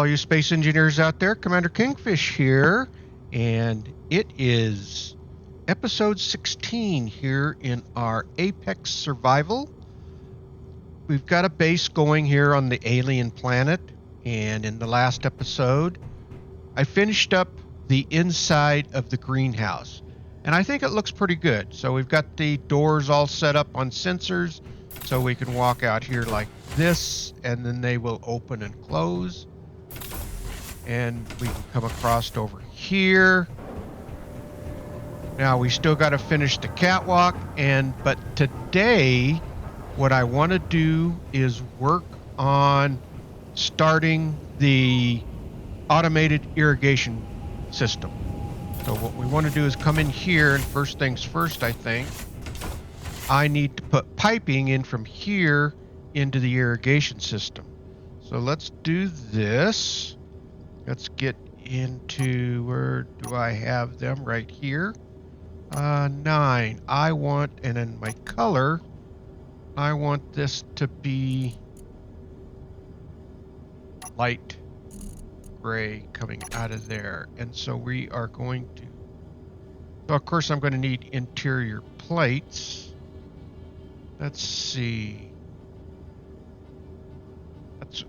all you space engineers out there. Commander Kingfish here, and it is episode 16 here in our Apex Survival. We've got a base going here on the alien planet, and in the last episode, I finished up the inside of the greenhouse, and I think it looks pretty good. So we've got the doors all set up on sensors, so we can walk out here like this, and then they will open and close. And we can come across over here. Now we still got to finish the catwalk, but today what I want to do is work on starting the automated irrigation system. So what we want to do is come in here, and first things first, I think I need to put piping in from here into the irrigation system. So let's do this. Let's get into, where do I have them? Right here. 9. I want, and then my color, I want this to be light gray coming out of there. And so we are going to, so of course I'm going to need interior plates. Let's see.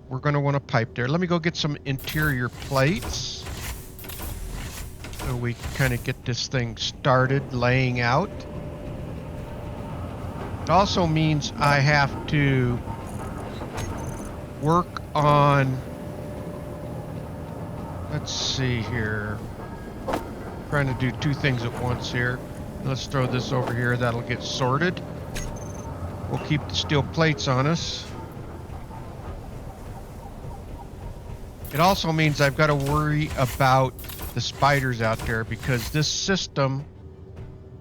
We're going to want a pipe there. Let me go get some interior plates so we can kind of get this thing started laying out. It also means I have to work on, let's see here, I'm trying to do two things at once here. Let's throw this over here. That'll get sorted. We'll keep the steel plates on us. It also means I've got to worry about the spiders out there, because this system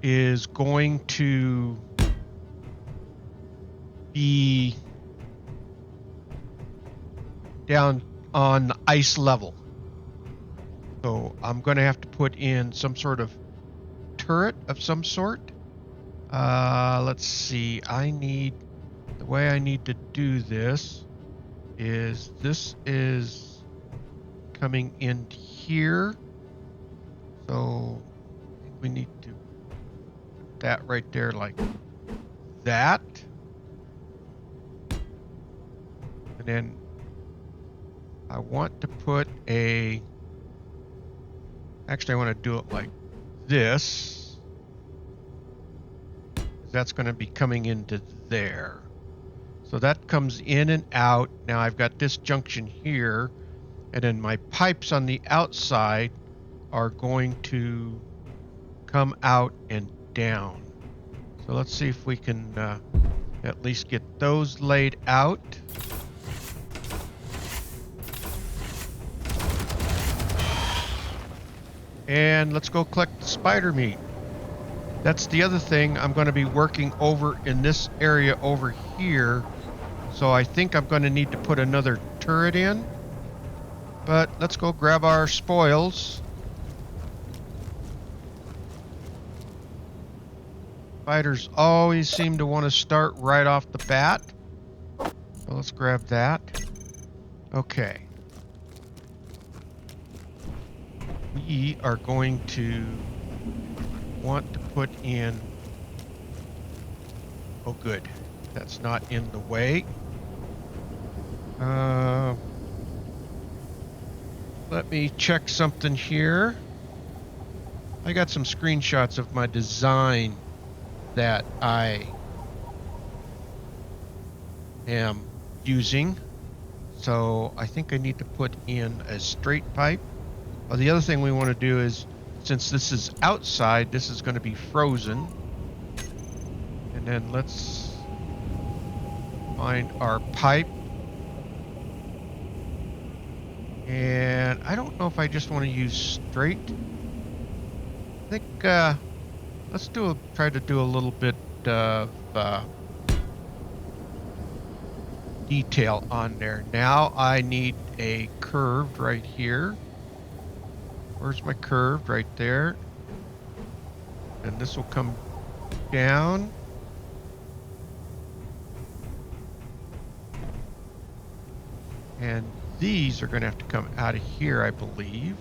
is going to be down on the ice level. So I'm going to have to put in some sort of turret of some sort. Let's see. The way I need to do this is coming in here, so we need to put that right there like that, and then I want to put actually I want to do it like this. That's going to be coming into there, so that comes in and out. Now I've got this junction here, and then my pipes on the outside are going to come out and down. So let's see if we can at least get those laid out. And let's go collect the spider meat. That's the other thing I'm going to be working over in this area over here. So I think I'm going to need to put another turret in. But let's go grab our spoils. Spiders always seem to want to start right off the bat. So let's grab that. Okay. We are going to want to put in... Oh, good. That's not in the way. Let me check something here. I got some screenshots of my design that I am using. So I think I need to put in a straight pipe. Well, the other thing we want to do is, since this is outside, this is going to be frozen. And then let's find our pipe. And I don't know if I just want to use straight. I think let's try to do a little bit of detail on there. Now I need a curved right here. Where's my curved? Right there. And this will come down. And these are going to have to come out of here, I believe.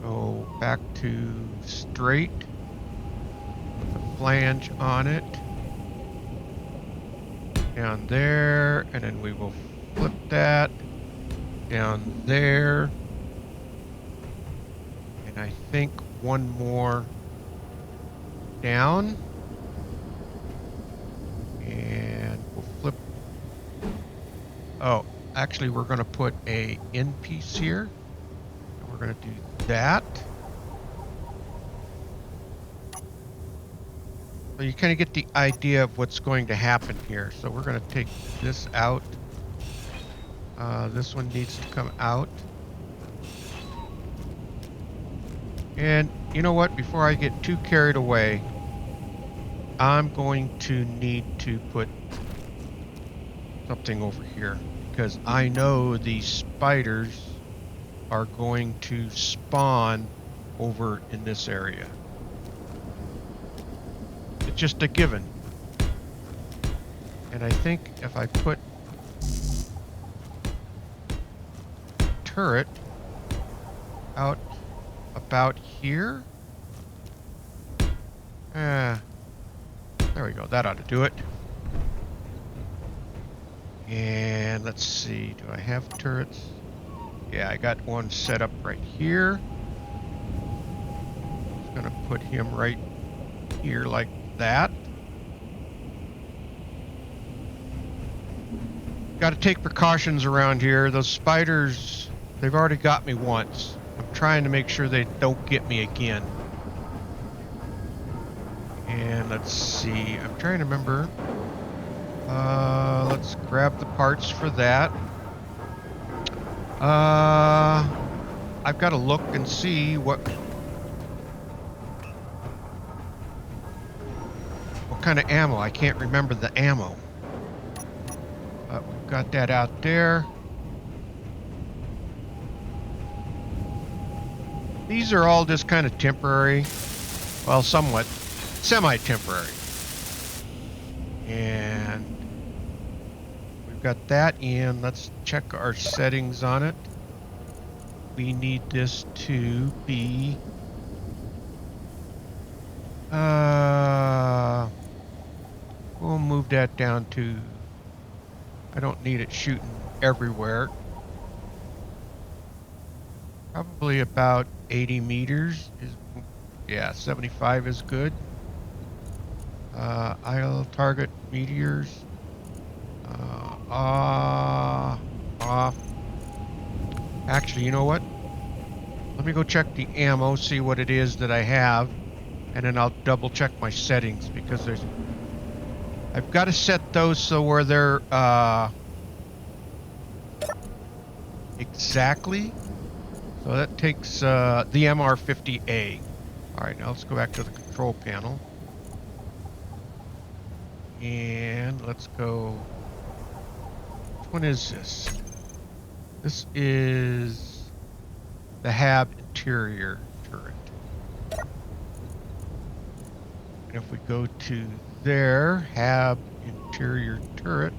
Go back to straight with a flange on it. Down there, and then we will flip that down there. And I think one more down. And we'll flip. Oh, actually we're going to put a end piece here. And we're going to do that. So you kind of get the idea of what's going to happen here. So we're going to take this out. This one needs to come out. And you know what? Before I get too carried away, I'm going to need to put something over here, because I know these spiders are going to spawn over in this area. It's just a given. And I think if I put turret out about here, there we go, that ought to do it. And let's see, do I have turrets? Yeah, I got one set up right here. I'm gonna put him right here like that. Got to take precautions around here. Those spiders, they've already got me once. I'm trying to make sure they don't get me again. And let's see, I'm trying to remember. Let's grab the parts for that. I've got to look and see what kind of ammo. I can't remember the ammo. But we've got that out there. These are all just kind of temporary. Well, somewhat semi-temporary. And we've got that in. Let's check our settings on it. We need this to be we'll move that down to, I don't need it shooting everywhere. Probably about 80 meters is, yeah, 75 is good. I'll target meteors. Off. Actually, you know what? Let me go check the ammo, see what it is that I have, and then I'll double check my settings, because there's, I've got to set those so where they're exactly. So that takes the MR50A. All right, now let's go back to the control panel. And let's go, which one is this? This is the HAB interior turret. And if we go to there, HAB interior turret.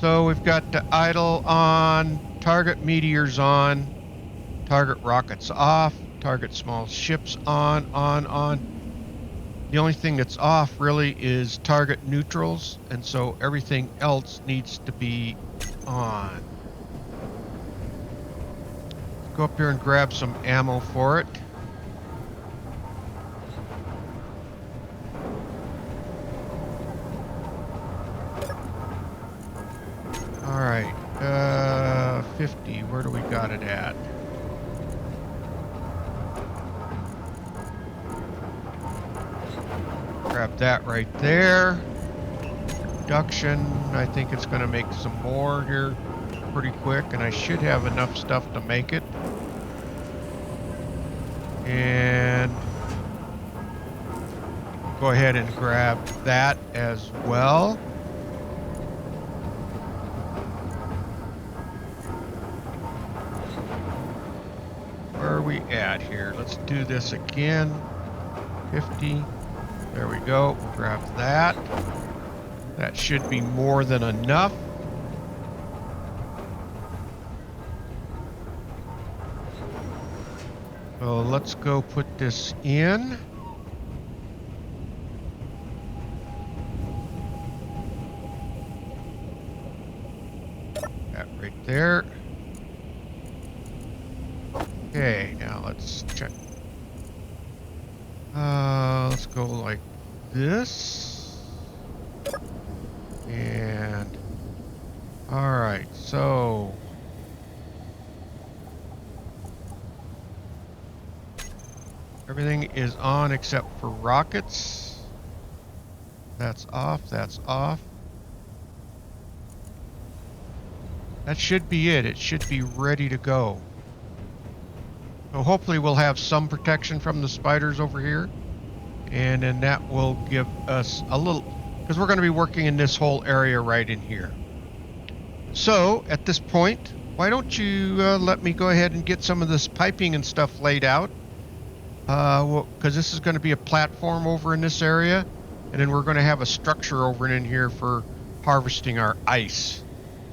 So we've got the idle on, target meteors on, target rockets off, target small ships on. The only thing that's off really is target neutrals, and so everything else needs to be on. Go up here and grab some ammo for it. All right, 50, where do we got it at? Grab that right there. Reduction, I think it's going to make some more here pretty quick, and I should have enough stuff to make it. And go ahead and grab that as well. Where are we at here? Let's do this again. 50. There we go. We'll grab that. That should be more than enough. So let's go put this in. That right there. Okay, now let's check. Let's go like this. And all right, so everything is on except for rockets. That's off, that's off. That should be it. It should be ready to go. So hopefully we'll have some protection from the spiders over here. And then that will give us a little, because we're going to be working in this whole area right in here. So at this point, why don't you let me go ahead and get some of this piping and stuff laid out. Because this is going to be a platform over in this area. And then we're going to have a structure over in here for harvesting our ice.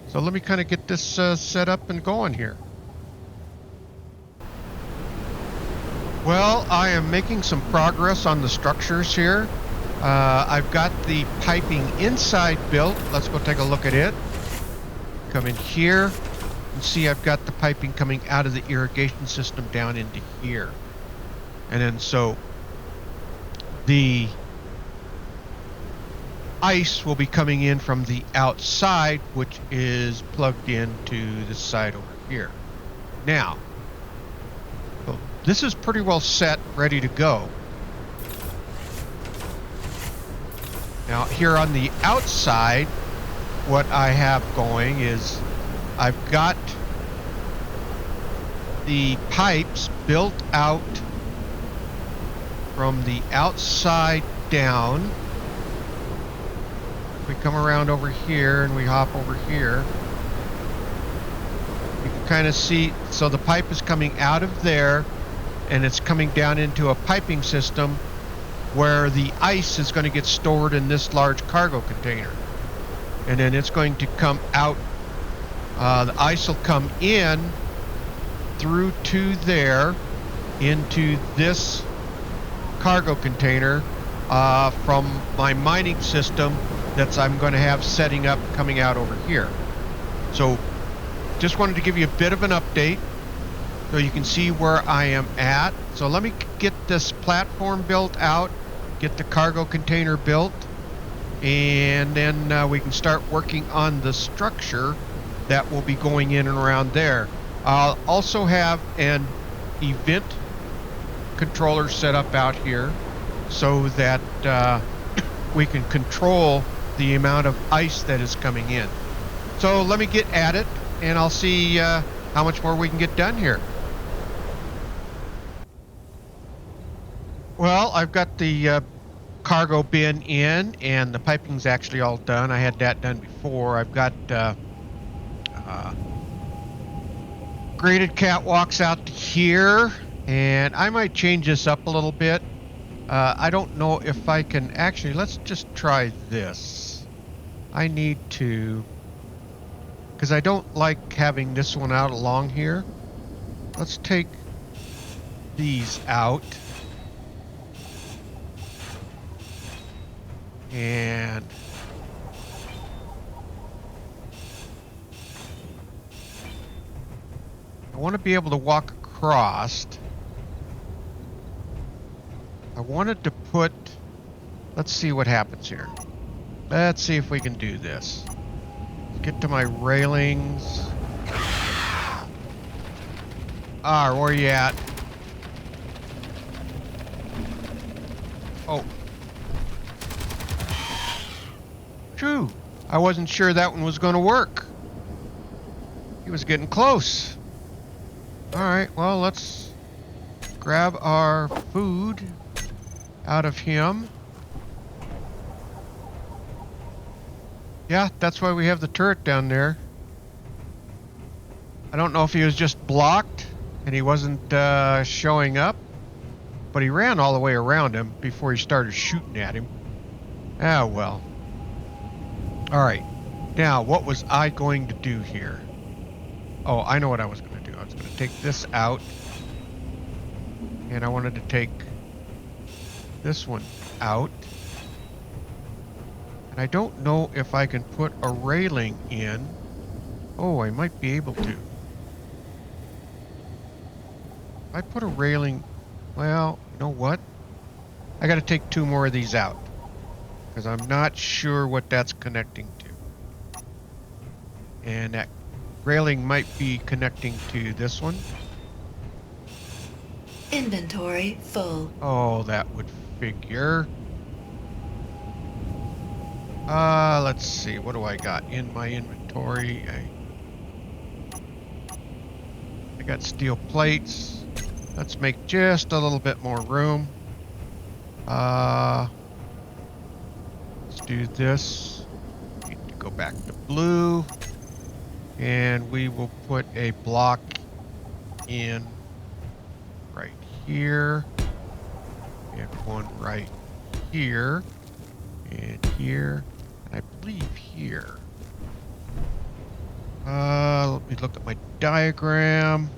So let me kind of get this set up and going here. Well, I am making some progress on the structures here. I've got the piping inside built. Let's go take a look at it. Come in here and see I've got the piping coming out of the irrigation system down into here. And then so the ice will be coming in from the outside, which is plugged into the side over here. Now, so this is pretty well set, ready to go. Now here on the outside, what I have going is I've got the pipes built out from the outside down. We come around over here and we hop over here. You can kind of see, so the pipe is coming out of there and it's coming down into a piping system where the ice is going to get stored in this large cargo container. And then it's going to come out, the ice will come in through to there into this cargo container from my mining system that I'm going to have setting up coming out over here. So just wanted to give you a bit of an update so you can see where I am at. So let me get this platform built out, get the cargo container built, and then we can start working on the structure that will be going in and around there. I'll also have an event controller set up out here so that we can control the amount of ice that is coming in. So let me get at it and I'll see how much more we can get done here. Well, I've got the cargo bin in and the piping's actually all done. I had that done before. I've got graded catwalks out to here, and I might change this up a little bit. I don't know if I can actually, let's just try this. I need to, because I don't like having this one out along here. Let's take these out. And I want to be able to walk across. I wanted to put, let's see what happens here. Let's see if we can do this. Get to my railings. Ah, where are you at? Oh. Phew. I wasn't sure that one was going to work. He was getting close. Alright, well, let's grab our food out of him. Yeah, that's why we have the turret down there. I don't know if he was just blocked and he wasn't showing up, but he ran all the way around him before he started shooting at him. Ah, well. Alright, now what was I going to do here? Oh, I know what I was going to do. I was going to take this out And I wanted to take this one out. And I don't know if I can put a railing in. Oh, I might be able to. If I put a railing, well, you know what? I got to take 2 more of these out because I'm not sure what that's connecting to. And that railing might be connecting to this one. Inventory full. Oh, that would figure. Let's see. What do I got in my inventory? I got steel plates. Let's make just a little bit more room. Let's do this. Need to go back to blue. And we will put a block in right here. And one right here. And here. And I believe here. Let me look at my diagram.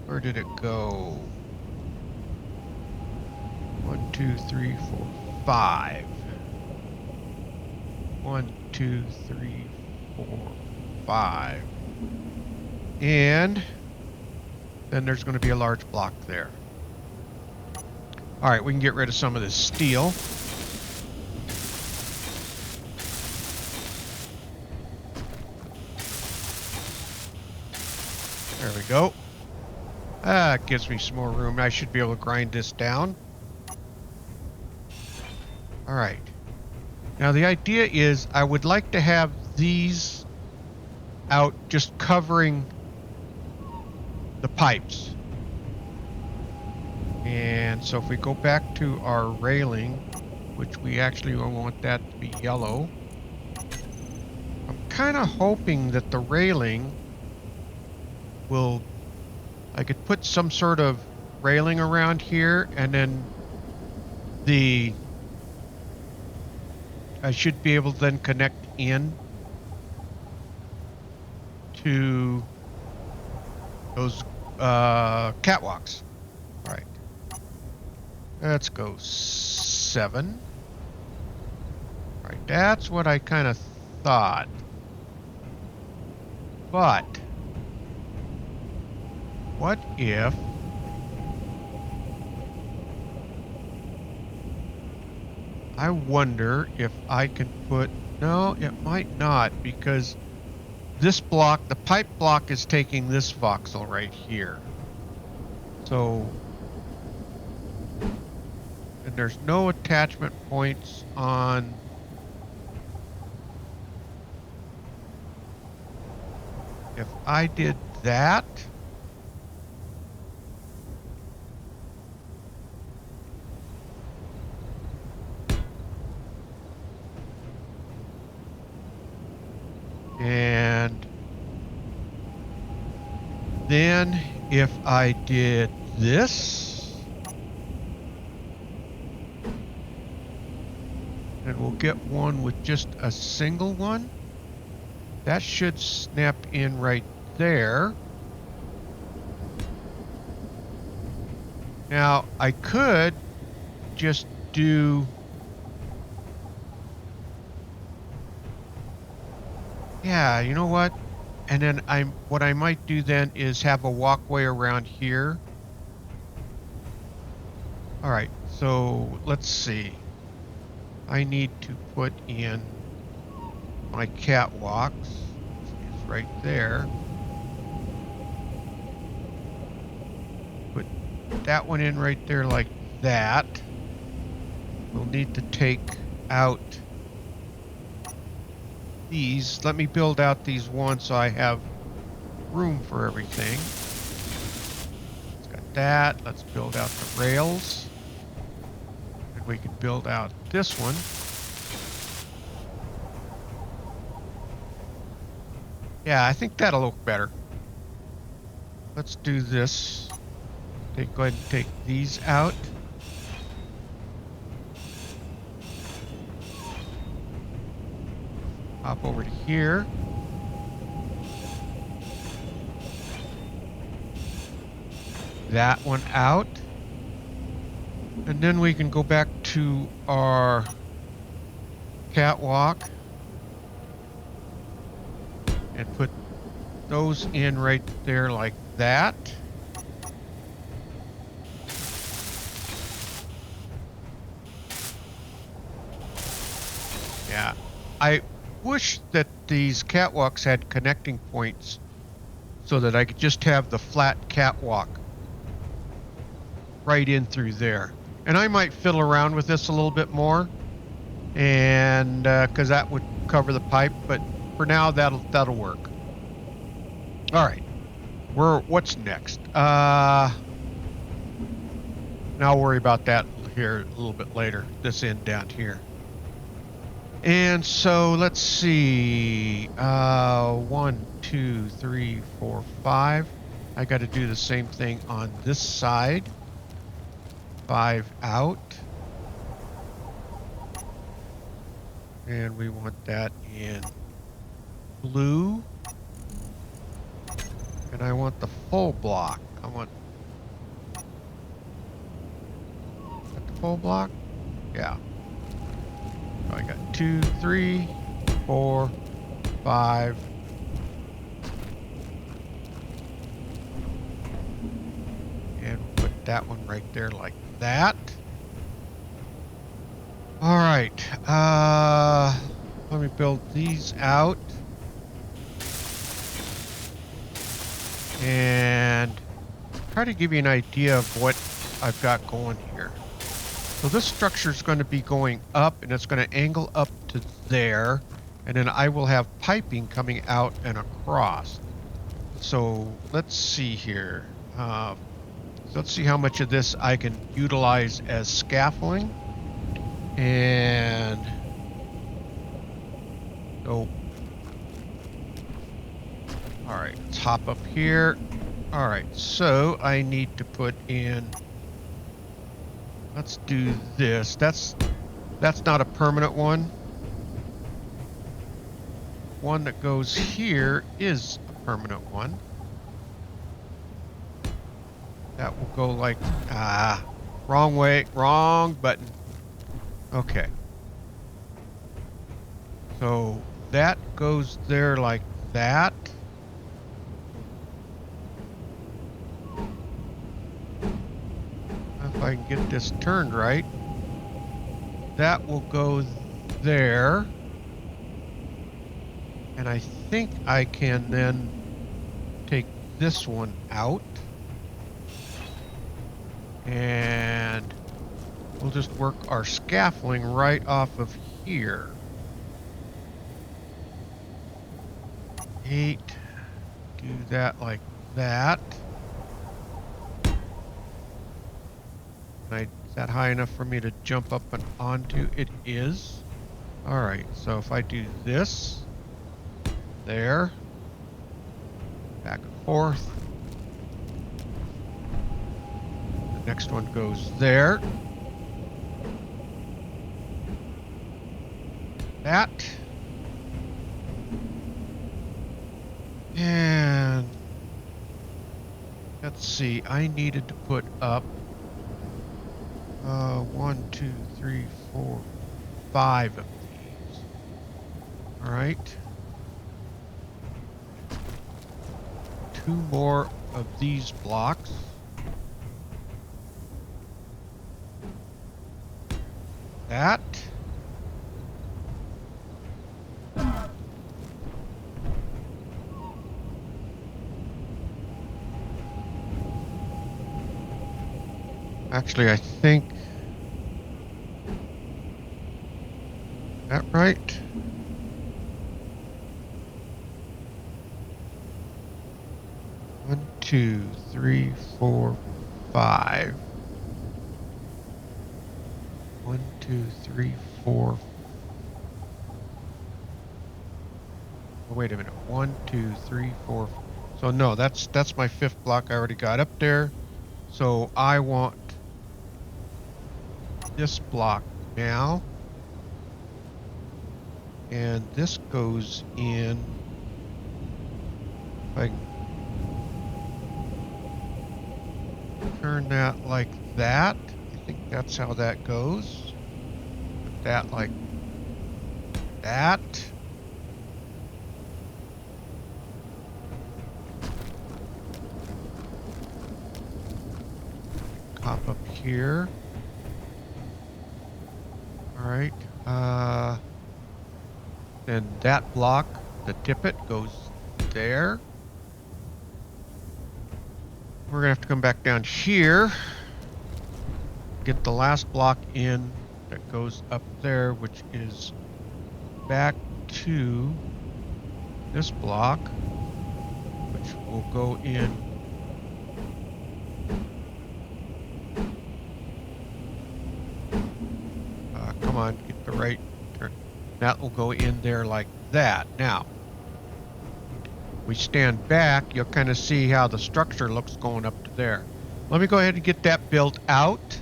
Where did it go? 1, 2, 3, 4, 5. 1, 2, 3, 4, 5. And then there's going to be a large block there. All right, we can get rid of some of this steel. There we go. It gives me some more room. I should be able to grind this down. All right. Now the idea is I would like to have these out just covering the pipes. And so if we go back to our railing, which we actually want that to be yellow, I'm kind of hoping that the railing will, I could put some sort of railing around here, and then I should be able to then connect in to those catwalks. All right. Let's go 7. All right, that's what I kind of thought. But what if I wonder if I can put, no, it might not, because this block, the pipe block is taking this voxel right here. So, and there's no attachment points on if I did that. And then if I did this, and we'll get one with just a single one, that should snap in right there. Now I could just do, yeah, you know what? And then what I might do then is have a walkway around here. All right, so let's see. I need to put in my catwalks, which is right there. Put that one in right there like that. We'll need to take out these. Let me build out these ones so I have room for everything. Let's got that. Let's build out the rails. And we can build out this one. Yeah, I think that'll look better. Let's do this. Go ahead and take these out. Hop over to here. that one out. And then we can go back to our catwalk and put those in right there like that. Yeah, I wish that these catwalks had connecting points so that I could just have the flat catwalk right in through there. And I might fiddle around with this a little bit more, and because that would cover the pipe, but for now that'll work. All right, what's next? Now I'll worry about that here a little bit later. This end down here. And so let's see. 1, 2, 3, 4, 5. I got to do the same thing on this side. 5 out. And we want that in blue. And I want the full block. I want the full block. Yeah. So I got 2, 3, 4, 5. And we'll put that one right there like that. All right. Let me build these out. And try to give you an idea of what I've got going here. So this structure is going to be going up, and it's going to angle up to there, and then I will have piping coming out and across. So let's see here. Let's see how much of this I can utilize as scaffolding. And so, all right, let's hop up here. All right, so I need to put in, let's do this. That's not a permanent one. One that goes here is a permanent one. That will go like, wrong way, wrong button. Okay. So that goes there like that. If I can get this turned right, that will go there. And I think I can then take this one out. And we'll just work our scaffolding right off of here. 8. Do that like that. Is that high enough for me to jump up and onto? It is. All right, so if I do this, there, back and forth. The next one goes there. That. And let's see, I needed to put up 1, 2, 3, 4, 5 of these. All right. 2 more of these blocks. That. Actually, I think that right. One, 2, 3, 4, 5. 1, 2, 3, 4. Oh, wait a minute. 1, 2, 3, 4. So no, that's my 5th block I already got up there. So I want this block now. And this goes in. If I can turn that like that. I think that's how that goes. Put that like that. Pop up here. All right. Then that block, the tippet, goes there. We're gonna have to come back down here. Get the last block in that goes up there, which is back to this block, which will go in. Come on, get the right turn. That will go in there like that. Now, we stand back, you'll kind of see how the structure looks going up to there. Let me go ahead and get that built out,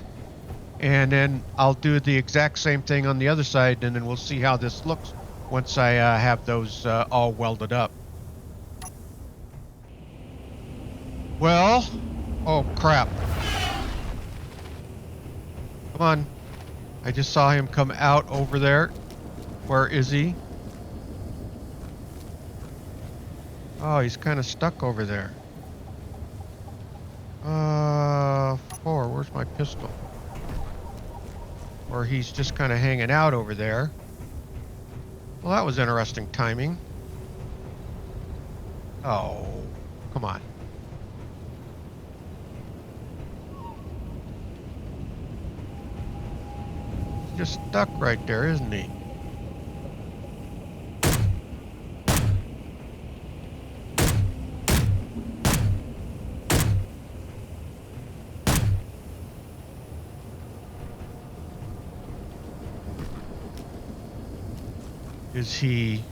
and then I'll do the exact same thing on the other side, and then we'll see how this looks once I have those all welded up. Well, oh crap. Come on. I just saw him come out over there. Where is he? Oh, he's kind of stuck over there. 4, where's my pistol? Or he's just kind of hanging out over there. Well, that was interesting timing. Oh, come on. He's just stuck right there, isn't he? Is he...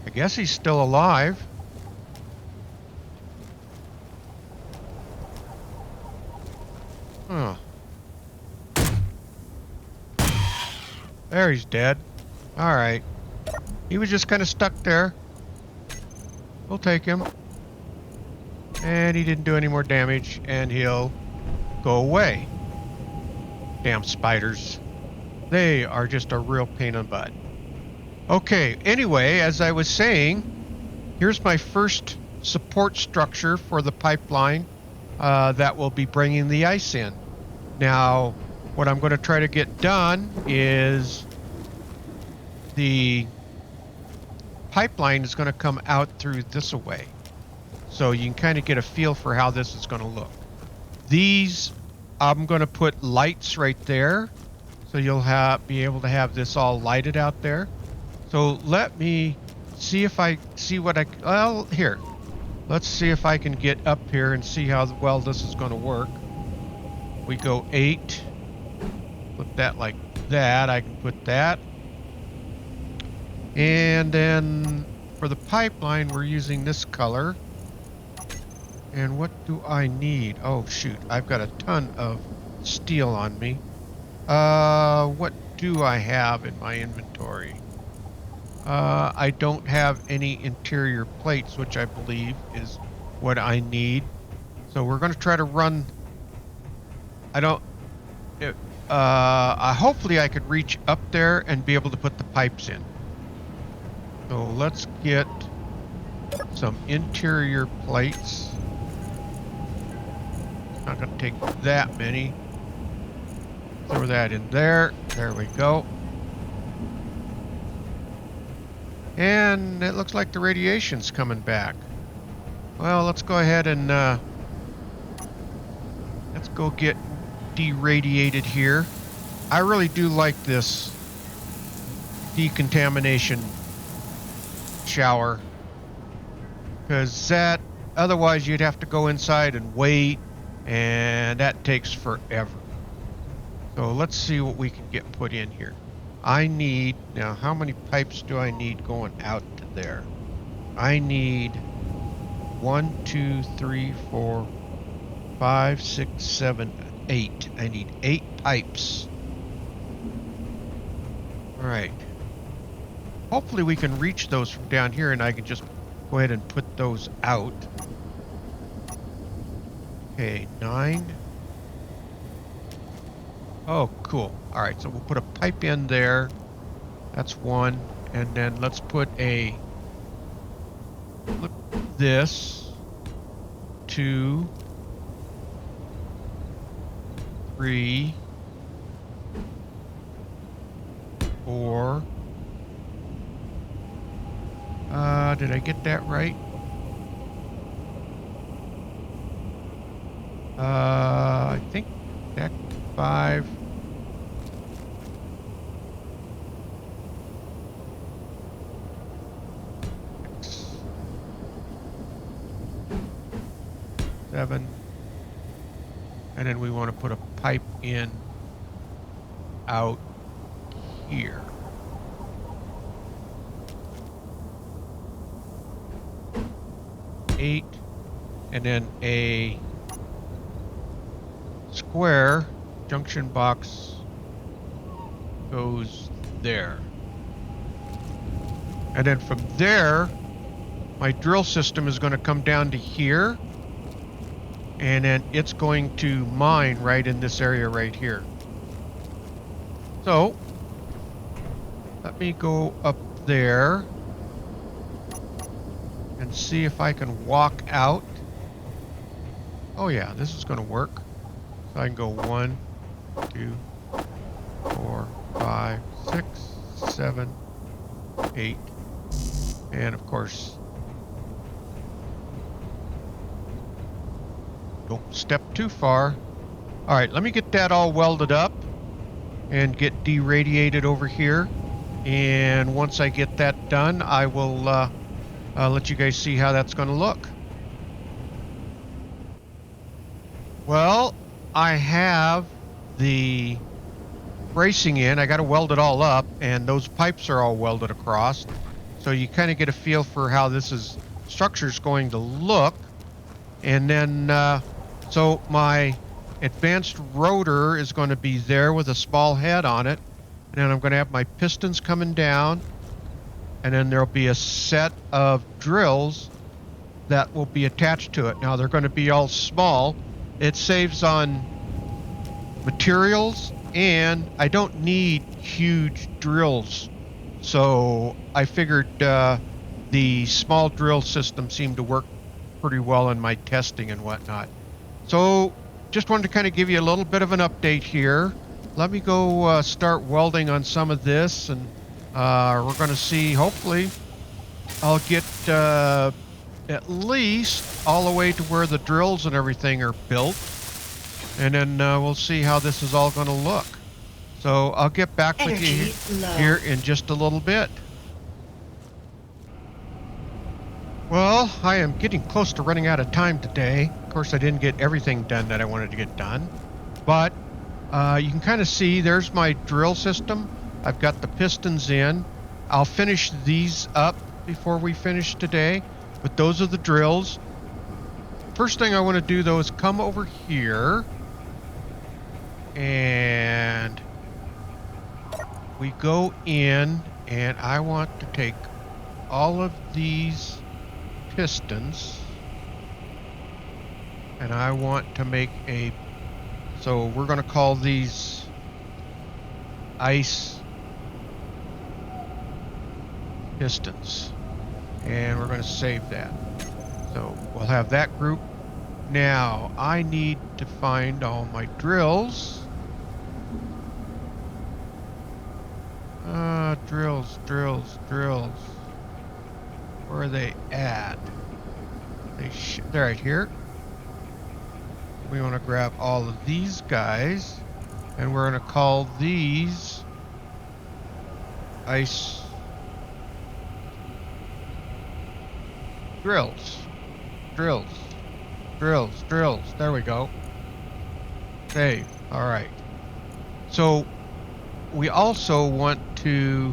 I guess he's still alive. Huh. There, he's dead. Alright. He was just kind of stuck there. We'll take him. And he didn't do any more damage, and he'll go away. Damn spiders. They are just a real pain in the butt. Okay, anyway, as I was saying, here's my first support structure for the pipeline that will be bringing the ice in. Now, what I'm going to try to get done is the pipeline is going to come out through this way. So you can kind of get a feel for how this is going to look. These, I'm going to put lights right there. So you'll be able to have this all lighted out there. So let me see if I see what I, well, here. Let's see if I can get up here and see how well this is going to work. We go 8. Put that like that. I can put that. And then for the pipeline, we're using this color. And what do I need? Oh, shoot. I've got a ton of steel on me. What do I have in my inventory? I don't have any interior plates, which I believe is what I need. So we're going to try to run... hopefully I could reach up there and be able to put the pipes in. So let's get some interior plates. Not going to take that many. Throw that in there. There we go. And it looks like the radiation's coming back. Well, let's go ahead and let's go get deradiated here. I really do like this decontamination shower, because that, otherwise you'd have to go inside and wait, and that takes forever. So let's see what we can get put in here. I need, now how many pipes do I need going out to there? I need 1, 2, 3, 4, 5, 6, 7, 8. I need 8 pipes. All right. Hopefully we can reach those from down here and I can just go ahead and put those out. Okay, 9. Oh, cool. All right, so we'll put a pipe in there. That's 1. And then let's put flip this, 2, 3, 4. Did I get that right? I think that 5. 6, 7. And then we want to put a pipe in out here. Eight, and then a square junction box goes there. And then from there, my drill system is going to come down to here, and then it's going to mine right in this area right here. So let me go up there and see if I can walk out. Oh yeah, this is going to work. So I can go 1, 2, 4, 5, 6, 7, 8, and of course, don't step too far. All right, let me get that all welded up and get deradiated over here. And once I get that done, I will let you guys see how that's going to look. Well, I have the bracing in. I got to weld it all up, and those pipes are all welded across. So you kind of get a feel for how this structure is going to look. And then, so my advanced rotor is going to be there with a small head on it. And then I'm going to have my pistons coming down. And then there'll be a set of drills that will be attached to it. Now, they're going to be all small. It saves on materials, and I don't need huge drills. So I figured the small drill system seemed to work pretty well in my testing and whatnot. So just wanted to kind of give you a little bit of an update here. Let me go start welding on some of this, and we're going to see, hopefully, I'll get at least all the way to where the drills and everything are built. And then we'll see how this is all going to look. So I'll get back with you here in just a little bit. Well, I am getting close to running out of time today. Of course, I didn't get everything done that I wanted to get done. But you can kind of see there's my drill system. I've got the pistons in. I'll finish these up before we finish today. But those are the drills. First thing I want to do, though, is come over here. And we go in, and I want to take all of these pistons, and I want to make so we're going to call these ice pistons, and we're going to save that. So we'll have that group. Now I need to find all my drills. Drills. Where are they at? They're right here. We want to grab all of these guys, and we're going to call these ice drills. Drills. There we go. Save. All right. So we also want to,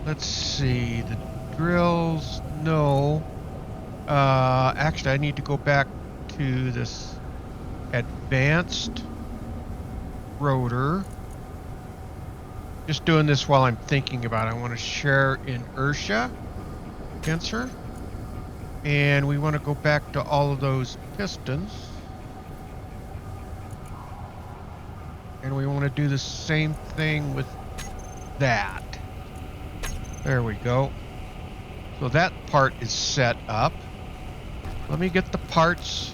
let's see, the drills, no. Actually, I need to go back to this advanced rotor. Just doing this while I'm thinking about it. I want to share inertia tensor. And we want to go back to all of those pistons. And we want to do the same thing with that. There we go. So that part is set up. Let me get the parts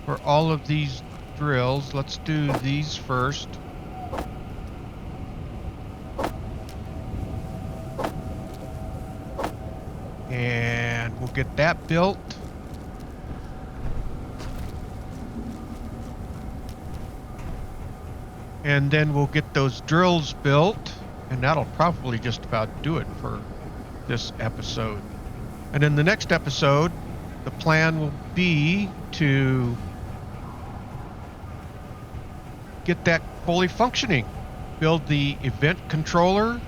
for all of these drills. Let's do these first. And we'll get that built. And then we'll get those drills built. And that'll probably just about do it for this episode. And in the next episode, the plan will be to get that fully functioning. Build the event controller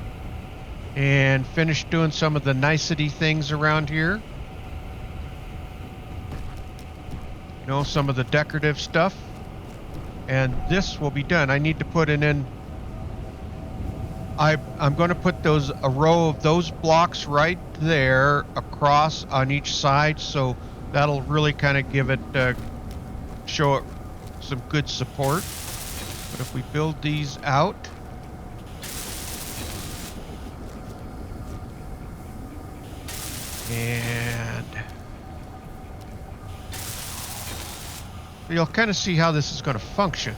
and finish doing some of the nicety things around here. You know, some of the decorative stuff. And this will be done. I need to put it in. I'm going to put a row of those blocks right there across on each side, so that'll really kind of give it, show it some good support. But if we build these out, and you'll kind of see how this is going to function.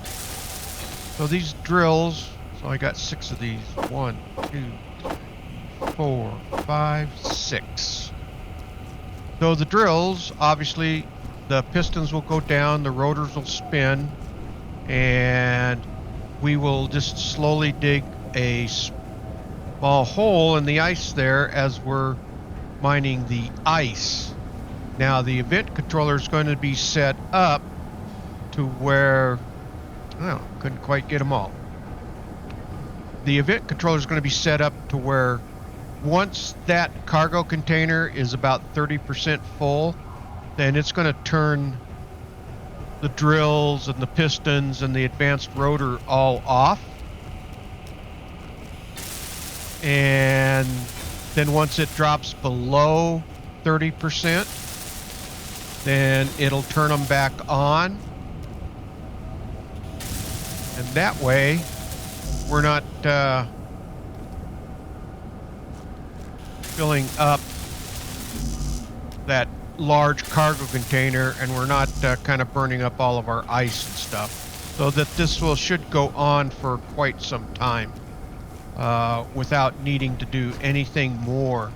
So these drills, so I got 6 of these. 1, 2, 3, 4, 5, 6. So the drills, obviously, the pistons will go down, the rotors will spin, and we will just slowly dig a small hole in the ice there as we're mining the ice. Now the event controller is going to be set up to where, well, couldn't quite get them all. The event controller is going to be set up to where once that cargo container is about 30% full, then it's going to turn the drills and the pistons and the advanced rotor all off. And then once it drops below 30%, then it'll turn them back on. And that way, we're not filling up that large cargo container, and we're not kind of burning up all of our ice and stuff. So that this should go on for quite some time without needing to do anything more.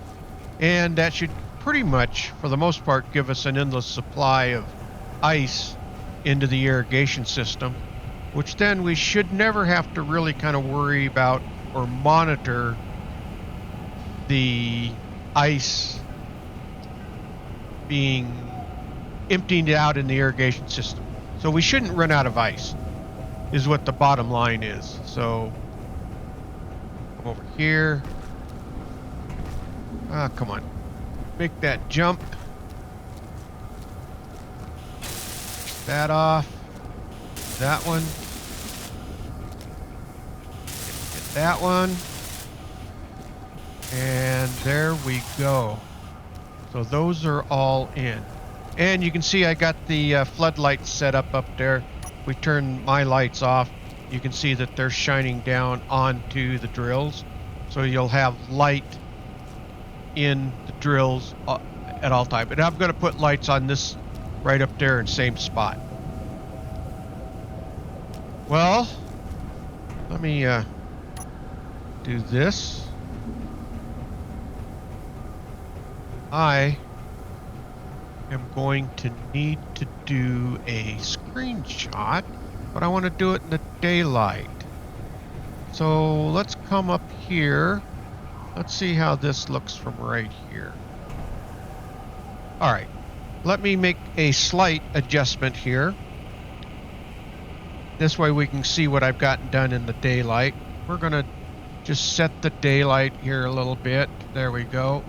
And that should pretty much, for the most part, give us an endless supply of ice into the irrigation system, which then we should never have to really kind of worry about or monitor the ice being emptied out in the irrigation system. So we shouldn't run out of ice, is what the bottom line is. So come over here. Ah, come on. Make that jump. That off. That one. Get that one. And there we go. So those are all in. And you can see I got the floodlights set up there. We turn my lights off. You can see that they're shining down onto the drills. So you'll have light in the drills at all times. And I'm going to put lights on this right up there in same spot. Well, let me do this. I am going to need to do a screenshot, but I want to do it in the daylight. So let's come up here. Let's see how this looks from right here. All right, let me make a slight adjustment here. This way we can see what I've gotten done in the daylight. We're gonna just set the daylight here a little bit. There we go.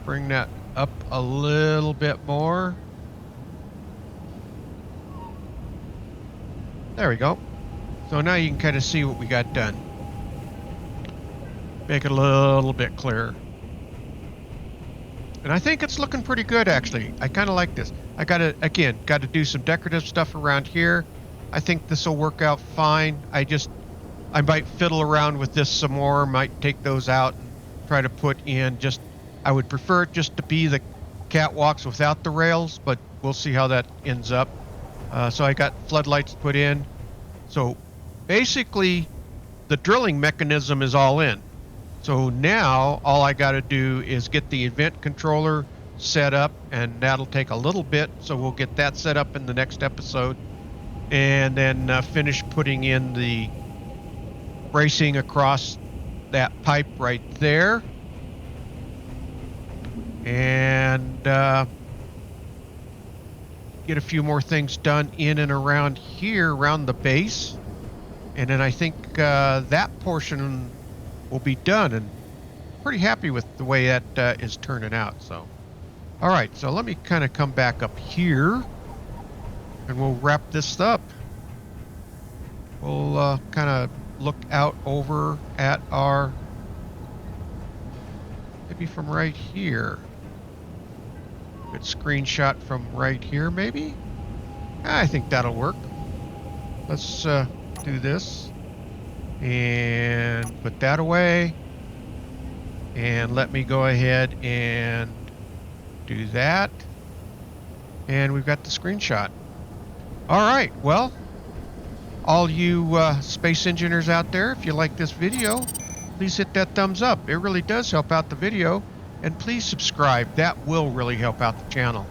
Bring that up a little bit more. There we go. So now you can kind of see what we got done. Make it a little bit clearer. And I think it's looking pretty good, actually. I kind of like this. I gotta do some decorative stuff around here. I think this will work out fine. I might fiddle around with this some more, might take those out and try to put in I would prefer it just to be the catwalks without the rails, but we'll see how that ends up. So I got floodlights put in. So basically the drilling mechanism is all in. So now all I got to do is get the event controller set up, and that'll take a little bit. So we'll get that set up in the next episode, and then finish putting in the bracing across that pipe right there, and get a few more things done in and around here, around the base, and then I think that portion will be done, and pretty happy with the way that is turning out. So, all right, so let me kind of come back up here, and we'll wrap this up. We'll kind of look out over at our, maybe from right here. Good screenshot from right here, maybe? I think that'll work. Let's do this and put that away. And let me go ahead and do that. And we've got the screenshot. All right, well, all you space engineers out there, if you like this video, please hit that thumbs up. It really does help out the video. And please subscribe. That will really help out the channel.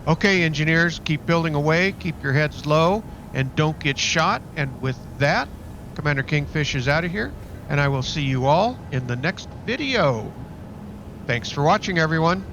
Okay, engineers, keep building away, keep your heads low, and don't get shot. And with that, Commander Kingfish is out of here, and I will see you all in the next video. Thanks for watching, everyone.